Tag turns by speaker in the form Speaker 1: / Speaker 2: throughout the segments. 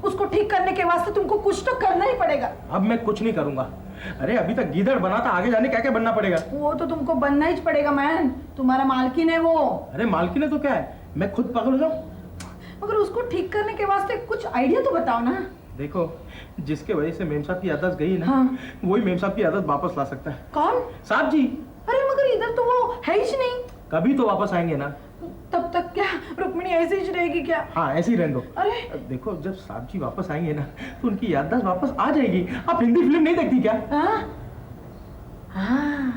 Speaker 1: उसको ठीक करने के वास्ते तुमको कुछ तो करना ही पड़ेगा।
Speaker 2: अब मैं कुछ नहीं करूंगा। अरे अभी तक गीदड़ बना था, आगे जाने क्या क्या बनना पड़ेगा?
Speaker 1: वो तो तुमको बनना ही पड़ेगा मैन, तुम्हारा मालकिन है वो।
Speaker 2: अरे मालकिन है तो क्या है, मैं खुद पागल हो जाऊं?
Speaker 1: मगर उसको ठीक करने के वास्ते कुछ आइडिया तो बताओ ना।
Speaker 2: देखो, जिसके वजह से मेम साहब की आदत गई ना,
Speaker 1: हाँ।
Speaker 2: वही मेम साहब की आदत वापस ला सकता है।
Speaker 1: कौन?
Speaker 2: साहब जी।
Speaker 1: अरे मगर इधर तो वो है ही नहीं।
Speaker 2: कभी तो वापस आएंगे ना।
Speaker 1: तब तक क्या रुक्मिणी ऐसे ही रहेगी क्या?
Speaker 2: हाँ, ऐसे ही रहने दो।
Speaker 1: अरे
Speaker 2: देखो, जब साहब जी वापस आएंगे ना तो उनकी याददाश्त वापस आ जाएगी। आप हिंदी फिल्म नहीं देखती क्या?
Speaker 1: हाँ,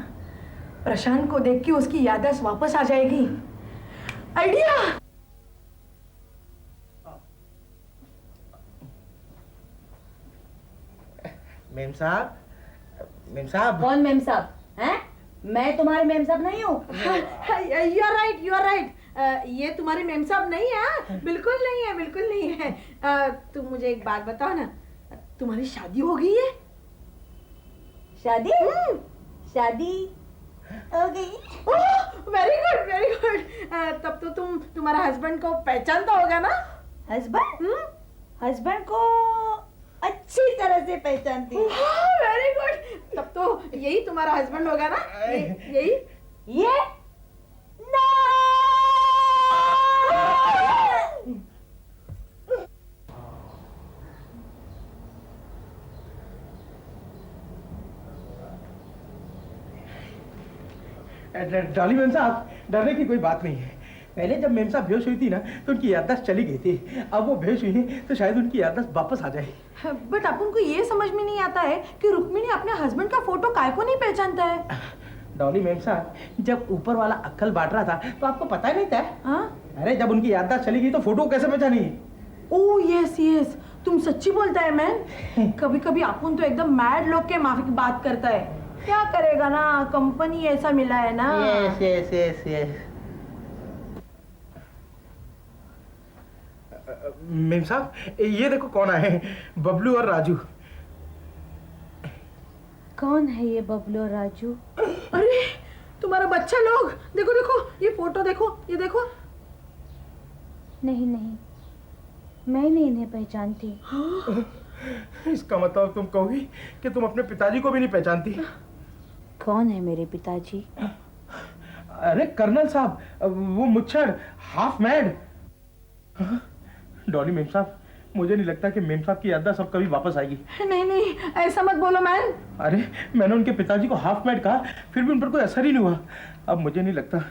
Speaker 1: प्रशांत को देख के उसकी याददाश्त वापस आ जाएगी। आइडिया।
Speaker 2: मेम साहब, मेम साहब।
Speaker 3: कौन मेम साहब हैं? मैं तुम्हारे मेम साहब नहीं हूँ।
Speaker 1: You are right, you are right. ये तुम्हारे मेम साहब नहीं है, बिल्कुल नहीं है, बिल्कुल नहीं है। तुम मुझे एक बात बताओ ना, तुम्हारी शादी हो गई है?
Speaker 3: शादी? शादी हो गई।
Speaker 1: Very good, very good. तब तो तुम्हारा हस्बैंड को पहचानता होगा ना?
Speaker 3: हस्बैंड? हस्बैंड को अच्छी तरह से पहचानती हूँ।
Speaker 1: Very good. तब तो यही तुम्हारा हस्बैंड होगा ना? यही?
Speaker 3: ये ना।
Speaker 2: डॉली मेम साहब, डरने की कोई बात नहीं है। पहले जब मेम साहब बेहोश हुई थी ना तो उनकी याददाश्त चली गई थी। अब वो बेहोश हुई है तो शायद उनकी याददाश्त वापस आ जाए।
Speaker 1: बट अपन को ये समझ में नहीं आता है कि रुक्मिणी अपने हस्बैंड का फोटो काय को नहीं पहचानता है।
Speaker 2: डॉली मेम साहब, जब ऊपर वाला अक्कल बांट रहा था तो आपको पता ही नहीं था।
Speaker 1: हाँ?
Speaker 2: अरे जब उनकी याददाश्त चली गई तो फोटो कैसे पहचानेगी?
Speaker 1: ओह यस यस, तुम सच्ची बोलता है मैन। कभी कभी अपन तो एकदम मैड लोग के माफी की बात करता है। क्या करेगा ना, कंपनी ऐसा मिला है ना।
Speaker 2: Yes yes yes yes. Ma'am साहब, ये देखो कौन आए, बबलू और राजू।
Speaker 3: कौन है ये बबलू और राजू?
Speaker 1: अरे तुम्हारा बच्चा लोग, देखो देखो ये फोटो देखो, ये देखो।
Speaker 3: नहीं नहीं, मैं नहीं इन्हें पहचानती।
Speaker 2: इसका मतलब तुम कहोगी कि तुम अपने पिताजी को भी नहीं पहचानती?
Speaker 3: कौन है मेरे पिताजी?
Speaker 2: अरे कर्नल साहब, वो मुच्छड़, हाफ मैड। डॉली मेम साहब, मुझे नहीं लगता कि मेम साहब की याददाश्त अब कभी वापस आएगी।
Speaker 1: नहीं नहीं, ऐसा मत बोलो मैन।
Speaker 2: अरे मैंने उनके पिताजी को हाफ मैड कहा, फिर भी उन पर कोई असर ही नहीं हुआ। अब मुझे नहीं लगता,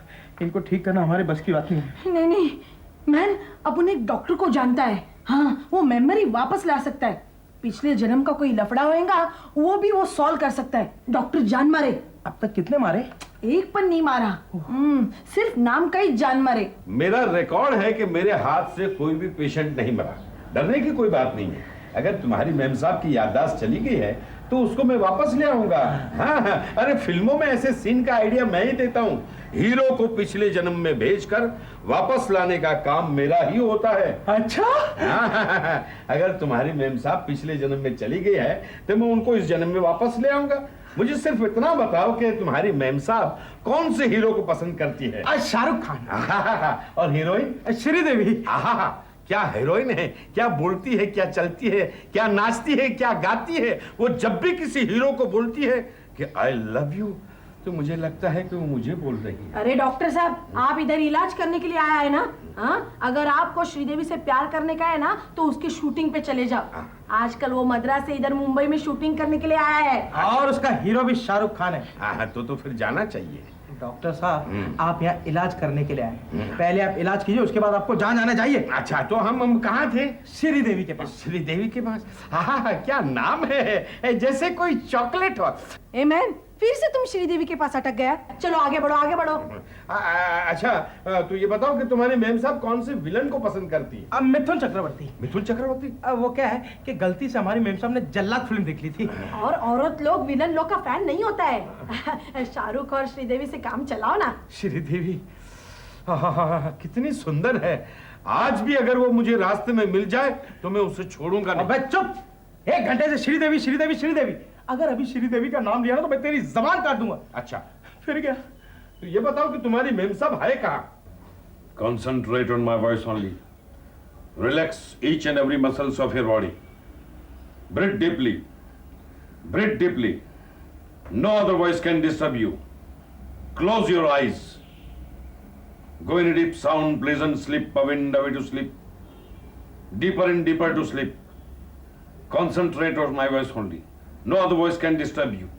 Speaker 2: इनको ठीक करना हमारे बस की बात नहीं है।
Speaker 1: नहीं नहीं मैन, अपन एक डॉक्टर को जानता है। हाँ, वो मेमोरी वापस ला सकता है। पिछले जन्म का कोई लफड़ा होएगा वो भी वो सॉल्व कर सकता है। डॉक्टर जान मारे।
Speaker 2: अब तक कितने मारे?
Speaker 1: एक पर नहीं मारा, सिर्फ नाम का ही जान मारे।
Speaker 4: मेरा रिकॉर्ड है कि मेरे हाथ से कोई भी पेशेंट नहीं मरा। डरने की कोई बात नहीं है। अगर तुम्हारी मेम साहब की याददाश्त चली गई है तो उसको मैं वापस ले आऊंगा। हाँ हाँ, अरे फिल्मों में ऐसे सीन का आइडिया मैं ही देता हूँ। हीरो को पिछले जन्म में भेजकर वापस लाने का काम मेरा ही होता है।
Speaker 2: अच्छा?
Speaker 4: हाँ, अगर तुम्हारी मेम साहब पिछले जन्म में चली गई है तो मैं उनको इस जन्म में वापस ले आऊंगा। मुझे सिर्फ इतना बताओ कि तुम्हारी मेम साहब कौन से हीरो को पसंद करती है?
Speaker 2: शाहरुख खान।
Speaker 4: और हीरोइन?
Speaker 2: श्रीदेवी।
Speaker 4: क्या हीरोइन है, क्या बोलती है, क्या चलती है, क्या नाचती है, क्या गाती है। वो जब भी किसी हीरो को बोलती है कि आई लव यू तो मुझे लगता है कि वो मुझे बोल रही है।
Speaker 1: अरे डॉक्टर साहब, आप इधर इलाज करने के लिए आया है ना? हाँ, अगर आपको श्रीदेवी से प्यार करने का है ना तो उसकी शूटिंग पे चले जाओ। आजकल वो मद्रास से इधर मुंबई में शूटिंग करने के लिए आया है।
Speaker 2: और उसका हीरो भी शाहरुख खान है।
Speaker 4: हाँ, तो फिर जाना चाहिए।
Speaker 2: डॉक्टर साहब, आप यहाँ इलाज करने के लिए आए। पहले आप इलाज कीजिए, उसके बाद आपको जहाँ जाना चाहिए।
Speaker 4: अच्छा, तो हम कहाँ थे?
Speaker 2: श्रीदेवी के पास।
Speaker 4: श्रीदेवी के पास? हाँ, क्या नाम है, जैसे कोई चॉकलेट हो।
Speaker 1: ए मैन, फिर से तुम श्रीदेवी के पास अटक गया। चलो आगे बढ़ो, आगे बढ़ो।
Speaker 4: अच्छा, तो ये बताओ कि तुम्हारी मेम साहब कौन से विलन को पसंद करती है?
Speaker 2: मिथुन चक्रवर्ती।
Speaker 4: मिथुन चक्रवर्ती?
Speaker 2: वो क्या है कि गलती से हमारी मेम साहब ने जल्लाद फिल्म देख ली थी।
Speaker 1: और औरत लोग विलन लोग का फैन नहीं होता है। शाहरुख और श्रीदेवी से काम चलाओ ना।
Speaker 4: श्रीदेवी कितनी सुंदर है। आज भी अगर वो मुझे रास्ते में मिल जाए तो मैं उसे छोड़ूंगा नहीं।
Speaker 2: अबे चुप! 1 घंटे से श्रीदेवी श्रीदेवी श्रीदेवी। अगर अभी श्रीदेवी का नाम लिया ना तो मैं तेरी जबान काट दूंगा।
Speaker 4: अच्छा,
Speaker 2: फिर क्या?
Speaker 4: तो ये बताओ कि तुम्हारी मेम साहब है कहाँ?
Speaker 5: Concentrate on my voice only.
Speaker 4: Relax each and every muscles of your body. Breathe deeply. Breathe deeply. No other voice can disturb you. Close your eyes. Go in a deep, sound, pleasant sleep, a wind away to sleep. Deeper and deeper to sleep. Concentrate on my voice only. No other voice can disturb you.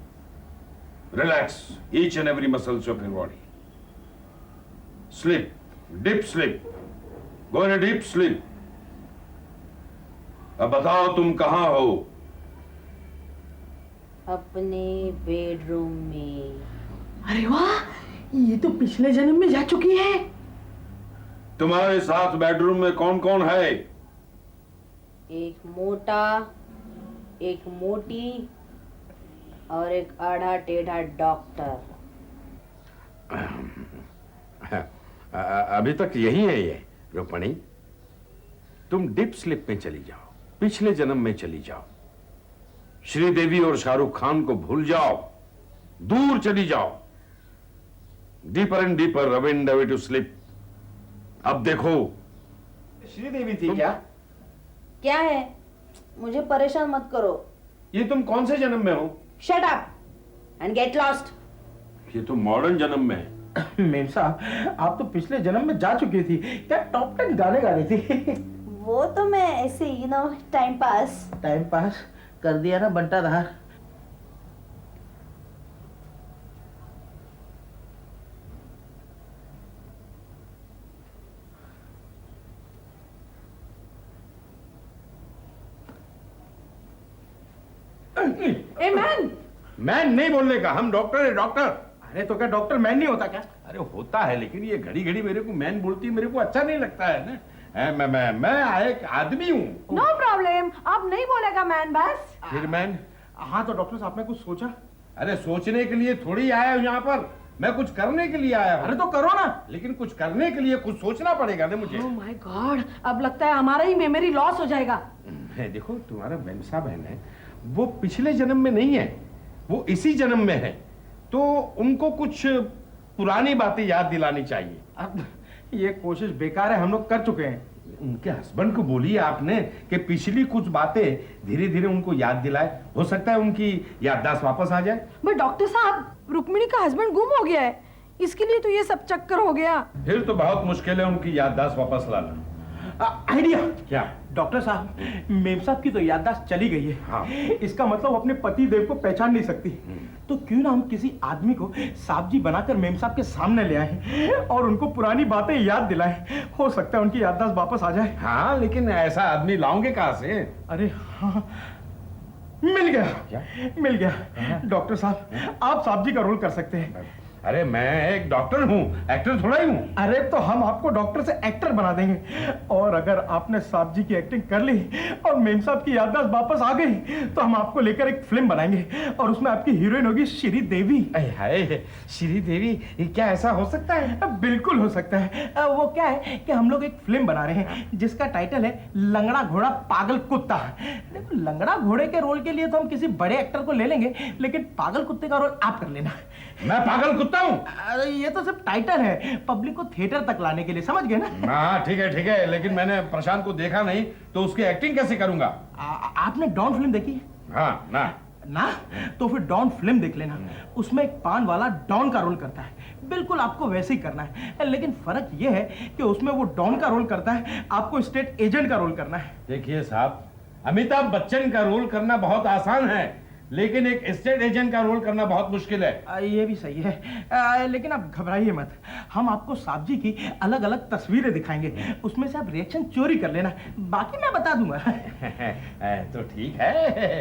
Speaker 4: Relax each and every muscles of your body. Sleep. Deep sleep. Go in a deep sleep. अब बताओ तुम कहाँ हो?
Speaker 3: अपने bedroom में।
Speaker 1: अरे वाह, ये तो पिछले जन्म में जा चुकी है।
Speaker 4: तुम्हारे साथ बेडरूम में कौन कौन है?
Speaker 3: एक मोटा, एक मोटी और एक आधा टेढ़ा डॉक्टर।
Speaker 4: अभी तक यही है ये रुक्मणी। तुम डीप स्लीप में चली जाओ, पिछले जन्म में चली जाओ, श्रीदेवी और शाहरुख खान को भूल जाओ, दूर चली जाओ। Deeper and deeper, away and away to sleep. अब देखो,
Speaker 2: श्रीदेवी थी क्या?
Speaker 3: क्या है? मुझे परेशान मत करो।
Speaker 4: ये तुम कौन से जन्म में हो?
Speaker 3: Shut up and get lost.
Speaker 4: ये तो मॉडर्न जन्म में है।
Speaker 2: मेम साहब, आप तो पिछले जन्म में जा चुकी थी। क्या टॉप 10 गाने गा रही थी?
Speaker 3: वो तो मैं ऐसे टाइम पास।
Speaker 2: टाइम पास कर दिया ना बंटा रहा।
Speaker 1: ए मैन,
Speaker 4: मैन नहीं बोलने का, हम डॉक्टर है, डॉक्टर।
Speaker 2: अरे तो क्या डॉक्टर मैन नहीं होता क्या?
Speaker 4: अरे होता है, लेकिन ये घड़ी घड़ी मेरे को मैन बोलती है, मेरे को अच्छा नहीं लगता है ना। मैं एक आदमी हूँ।
Speaker 1: नो प्रॉब्लम, अब नहीं बोलेगा मैन बस।
Speaker 4: फिर मैन?
Speaker 2: हाँ तो डॉक्टर साहब ने कुछ सोचा?
Speaker 4: अरे सोचने के लिए थोड़ी आया हूँ यहाँ पर, मैं कुछ करने के लिए आया हूँ।
Speaker 2: अरे तो करो ना।
Speaker 4: लेकिन कुछ करने के लिए कुछ सोचना पड़ेगा ना मुझे।
Speaker 1: ओह माय गॉड, अब लगता है हमारा ही मेमोरी लॉस हो जाएगा।
Speaker 4: देखो, तुम्हारा मेम साहब है ना, वो पिछले जन्म में नहीं है, वो इसी जन्म में है, तो उनको कुछ पुरानी बातें याद दिलानी चाहिए।
Speaker 2: अब ये कोशिश बेकार है, हम लोग कर चुके हैं।
Speaker 4: उनके हस्बैंड को बोलिए आपने कि पिछली कुछ बातें धीरे धीरे उनको याद दिलाए, हो सकता है उनकी याददाश्त वापस आ जाए।
Speaker 1: बट डॉक्टर साहब, रुक्मिणी का हस्बैंड गुम हो गया है, इसके लिए तो ये सब चक्कर हो गया।
Speaker 4: फिर तो बहुत मुश्किल है उनकी याददाश्त वापस लाना।
Speaker 2: आइडिया
Speaker 4: क्या?
Speaker 2: डॉक्टर साहब, मेम साहब की तो याददाश्त चली गई है।
Speaker 4: हाँ।
Speaker 2: इसका मतलब अपने पति देव को पहचान नहीं सकती। तो क्यों ना हम किसी आदमी को साहब जी बनाकर मेम साहब के सामने ले आए और उनको पुरानी बातें याद दिलाएं। हो सकता है उनकी याददाश्त वापस आ जाए।
Speaker 4: हाँ, लेकिन ऐसा आदमी लाओगे कहाँ से?
Speaker 2: अरे हाँ, मिल गया।
Speaker 4: क्या?
Speaker 2: मिल गया। डॉक्टर साहब, आप साहब जी का रोल कर सकते हैं।
Speaker 4: अरे मैं एक डॉक्टर हूँ, एक्टर थोड़ा ही हूँ।
Speaker 2: अरे तो हम आपको डॉक्टर से एक्टर बना देंगे, और अगर आपने साहब जी की एक्टिंग कर ली और मेम साहब की याददाश्त वापस आ गई तो हम आपको लेकर एक फिल्म बनाएंगे और उसमें आपकी हीरोइन होगी श्रीदेवी।
Speaker 4: हाय, श्रीदेवी, ये क्या ऐसा हो सकता है?
Speaker 2: बिल्कुल हो सकता है। वो क्या है कि हम लोग एक फिल्म बना रहे हैं जिसका टाइटल है लंगड़ा घोड़ा पागल कुत्ता। देखो, लंगड़ा घोड़े के रोल के लिए तो हम किसी बड़े एक्टर को ले लेंगे, लेकिन पागल कुत्ते का रोल आप कर लेना।
Speaker 4: मैं पागल कुत्ता हूँ?
Speaker 2: अरे ये तो सिर्फ टाइटल है, पब्लिक को थिएटर तक लाने के लिए, समझ गए ना?
Speaker 4: हाँ ठीक है, लेकिन मैंने प्रशांत को देखा नहीं, तो उसकी एक्टिंग कैसे करूंगा?
Speaker 2: आपने डॉन फिल्म देखी?
Speaker 4: हाँ ना।
Speaker 2: तो फिर डॉन फिल्म देख लेना। उसमें एक पान वाला डॉन का रोल करता है, बिल्कुल आपको वैसे ही करना है, लेकिन फर्क यह है कि उसमें वो डॉन का रोल करता है, आपको स्टेट एजेंट का रोल करना है।
Speaker 4: देखिए साहब, अमिताभ बच्चन का रोल करना बहुत आसान है, लेकिन एक स्टेट एजेंट का रोल करना बहुत मुश्किल है।
Speaker 2: ये भी सही है, लेकिन आप घबराइए मत। हम आपको साहब जी की अलग अलग तस्वीरें दिखाएंगे, उसमें से आप रिएक्शन चोरी कर लेना, बाकी मैं बता दूंगा।
Speaker 4: तो ठीक है,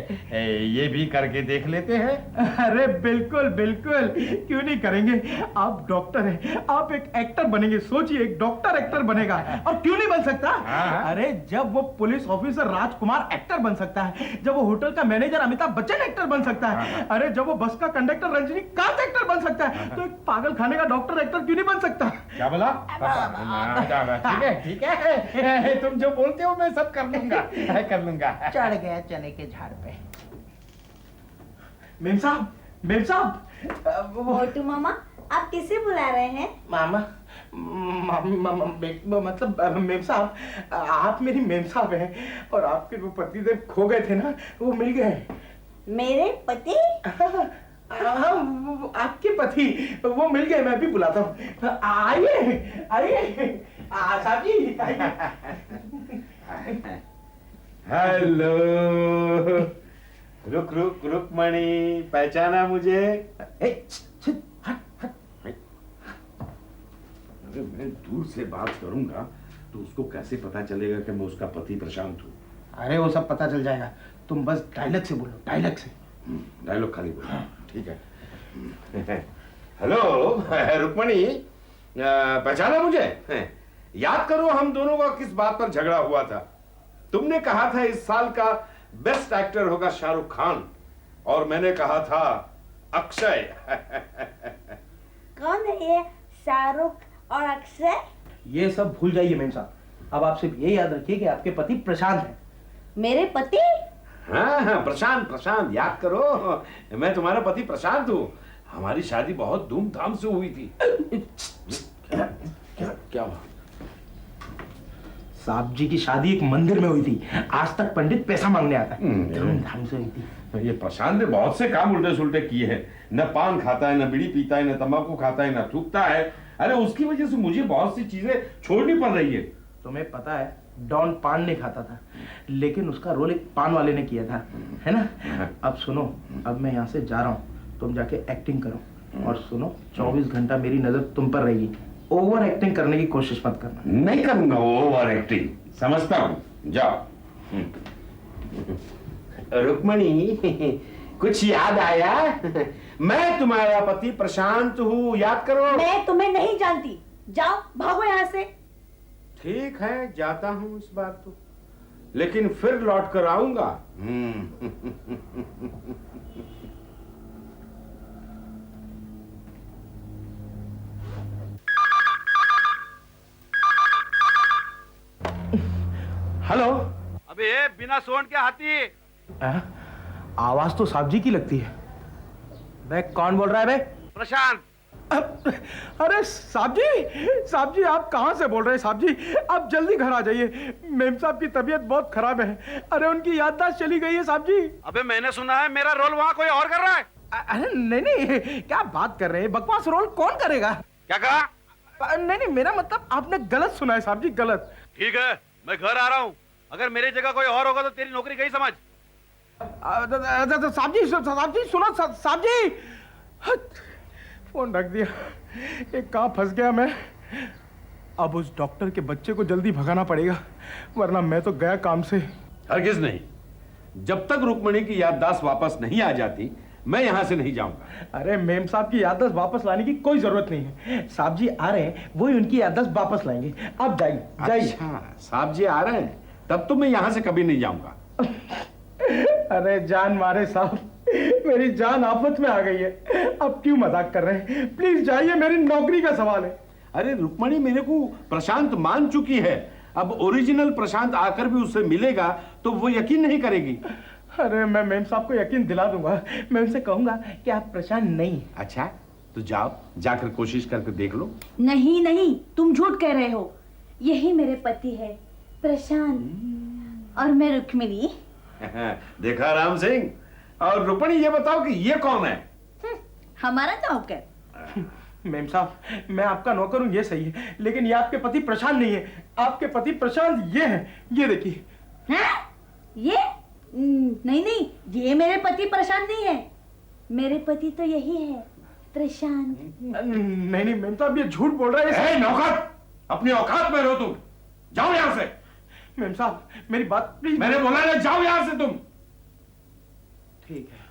Speaker 4: ये भी करके देख लेते हैं।
Speaker 2: अरे बिल्कुल बिल्कुल, क्यों नहीं करेंगे। आप डॉक्टर हैं, आप एक एक्टर बनेंगे। सोचिए, एक डॉक्टर एक्टर बनेगा, और क्यों नहीं बन सकता। अरे जब वो पुलिस ऑफिसर राजकुमार एक्टर बन सकता है, जब वो होटल का मैनेजर अमिताभ बच्चन एक्टर बन सकता है, अरे जब वो बस का कंडक्टर रजनीकांत एक्टर बन सकता है, तो एक पागल खाने का डॉक्टर एक्टर क्यों नहीं बन सकता।
Speaker 4: क्या बोला? ठीक है, तुम जो बोलते हो मैं सब कर लूंगा।
Speaker 2: चढ़ गया चने के झाड़ पे। मेम साहब,
Speaker 3: मोटू मामा, आप किसे बुला रहे हैं?
Speaker 2: मामा मतलब मेम साहब, आप मेरी मेम साहब हैं और आपके वो पतिदेव खो गए थे ना, वो मिल गए।
Speaker 3: मेरे पति?
Speaker 2: हाँ, आपके पति वो मिल गए, मैं भी बुलाता हूँ। आइए आइए साहब जी, आइए।
Speaker 4: हेलो, रुक रुक रुकमणी, पहचाना मुझे? अरे मैं दूर से बात करूंगा तो उसको कैसे पता चलेगा कि मैं उसका पति प्रशांत हूँ?
Speaker 2: अरे वो सब पता चल जाएगा, तुम बस डायलॉग से बोलो, डायलॉग से।
Speaker 4: डायलॉग खाली बोलो। ठीक है। हेलो रुक्मणी, पहचाना मुझे? याद करो हम दोनों का किस बात पर झगड़ा हुआ था। तुमने कहा था इस साल का बेस्ट एक्टर होगा शाहरुख खान और मैंने कहा था अक्षय।
Speaker 3: कौन है ये शाहरुख और अक्षय?
Speaker 2: ये सब भूल जाइए मेम साहब, अब आप सिर्फ ये याद रखिए कि आपके पति प्रशांत हैं।
Speaker 3: मेरे पति?
Speaker 4: हाँ, प्रशांत प्रशांत, याद करो, मैं तुम्हारा पति प्रशांत हूँ। हमारी शादी बहुत धूमधाम से हुई थी। क्या हुआ?
Speaker 2: साहब जी की शादी एक मंदिर में हुई थी, आज तक पंडित पैसा मांगने आता है। धूमधाम से हुई थी।
Speaker 4: ये प्रशांत ने बहुत से काम उल्टे सुल्टे किए हैं। न पान खाता है, न बीड़ी पीता है, न तंबाकू खाता है, न थूकता है। अरे उसकी वजह से मुझे बहुत सी चीजें छोड़नी पड़ रही है।
Speaker 2: तुम्हें पता है डॉन पान नहीं खाता था, लेकिन उसका रोल एक पान वाले ने किया था, है ना? अब सुनो, अब मैं यहाँ से जा रहा हूँ, तुम जाके एक्टिंग करो और सुनो, 24 घंटा मेरी नजर तुम पर रहेगी। ओवर एक्टिंग करने की कोशिश मत करना।
Speaker 4: नहीं करूंगा ओवर एक्टिंग, समझता हूँ। जाओ। रुक्मणी, कुछ याद आया? मैं तुम्हारा पति प्रशांत हूँ, याद करो।
Speaker 3: मैं तुम्हें नहीं जानती, जाओ भागो यहाँ से।
Speaker 4: ठीक है, जाता हूँ इस बार तो, लेकिन फिर लौट कर आऊंगा।
Speaker 2: हेलो।
Speaker 5: अबे ये बिना सोंड के हाथी।
Speaker 2: आवाज तो साहब जी की लगती है। बे कौन बोल रहा है बे?
Speaker 5: प्रशांत।
Speaker 2: अरे साहब जी आप कहाँ से बोल रहे हैं? साहब जी आप जल्दी घर आ जाइए, मेम साहब की तबीयत बहुत खराब है। अरे उनकी याददाश्त चली गई है साहब जी।
Speaker 5: अबे मैंने सुना है मेरा रोल वहाँ कोई और कर रहा है।
Speaker 2: अरे नहीं, क्या बात कर रहे हैं? बकवास रोल कौन करेगा?
Speaker 5: क्या कहा?
Speaker 2: नहीं, मेरा मतलब आपने गलत सुना है साहब जी, गलत।
Speaker 5: ठीक है, मैं घर आ रहा हूँ। अगर मेरी जगह कोई और होगा तो तेरी नौकरी गई समझ।
Speaker 2: साहब जी सुनो साहब जी, फोन रख दिया। एक कहाँ फंस गया मैं। अब उस डॉक्टर के बच्चे को जल्दी भगाना पड़ेगा, वरना मैं तो गया काम से।
Speaker 4: हरगिज नहीं, जब तक रुक्मणी की याददाश्त वापस नहीं आ जाती मैं यहां से नहीं जाऊंगा।
Speaker 2: अरे मेम साहब की याददाश्त वापस लाने की कोई जरूरत नहीं है, साहब जी आ रहे हैं, वो ही उनकी याददाश्त वापस लाएंगे। आप जाइए।
Speaker 4: अच्छा, साहब जी आ रहे हैं, तब तो मैं यहां से कभी नहीं जाऊंगा।
Speaker 2: अरे जान मारे साहब, मेरी जान आफत में आ गई है। अब क्यों मजाक कर रहे हैं? प्लीज जाइए, मेरी नौकरी का सवाल है।
Speaker 4: अरे रुक्मणी मेरे को प्रशांत मान चुकी है, अब ओरिजिनल प्रशांत आकर भी उससे मिलेगा तो वो यकीन नहीं करेगी।
Speaker 2: अरे मैं मेम साहब को यकीन दिला दूंगा, मैं उनसे कहूंगा कि आप प्रशांत नहीं।
Speaker 4: अच्छा तो जाओ, जाकर कोशिश करके देख लो।
Speaker 3: नहीं, तुम झूठ कह रहे हो। यही मेरे पति है प्रशांत और मैं रुक्मिणी।
Speaker 4: देखा राम सिंह। और रुक्मणी ये बताओ कि ये कौन है?
Speaker 3: हमारा नौकर।
Speaker 2: मेम साहब मैं आपका नौकर हूँ ये सही है, लेकिन ये आपके पति प्रशांत नहीं है। आपके पति प्रशांत ये है, ये देखिए।
Speaker 3: ये नहीं, ये मेरे पति प्रशांत नहीं है। मेरे पति तो यही है प्रशांत।
Speaker 2: नहीं मेम साहब ये झूठ बोल रहे हैं।
Speaker 4: नौकर, अपनी औकात में रहो तुम, जाओ यहां से।
Speaker 2: मेम साहब मेरी बात प्लीज।
Speaker 4: मैंने बोला ना, जाओ यहां से तुम।
Speaker 2: ठीक है।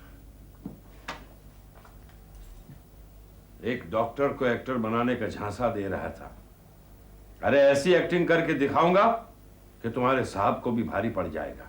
Speaker 4: एक डॉक्टर को एक्टर बनाने का झांसा दे रहा था। अरे ऐसी एक्टिंग करके दिखाऊंगा कि तुम्हारे साहब को भी भारी पड़ जाएगा।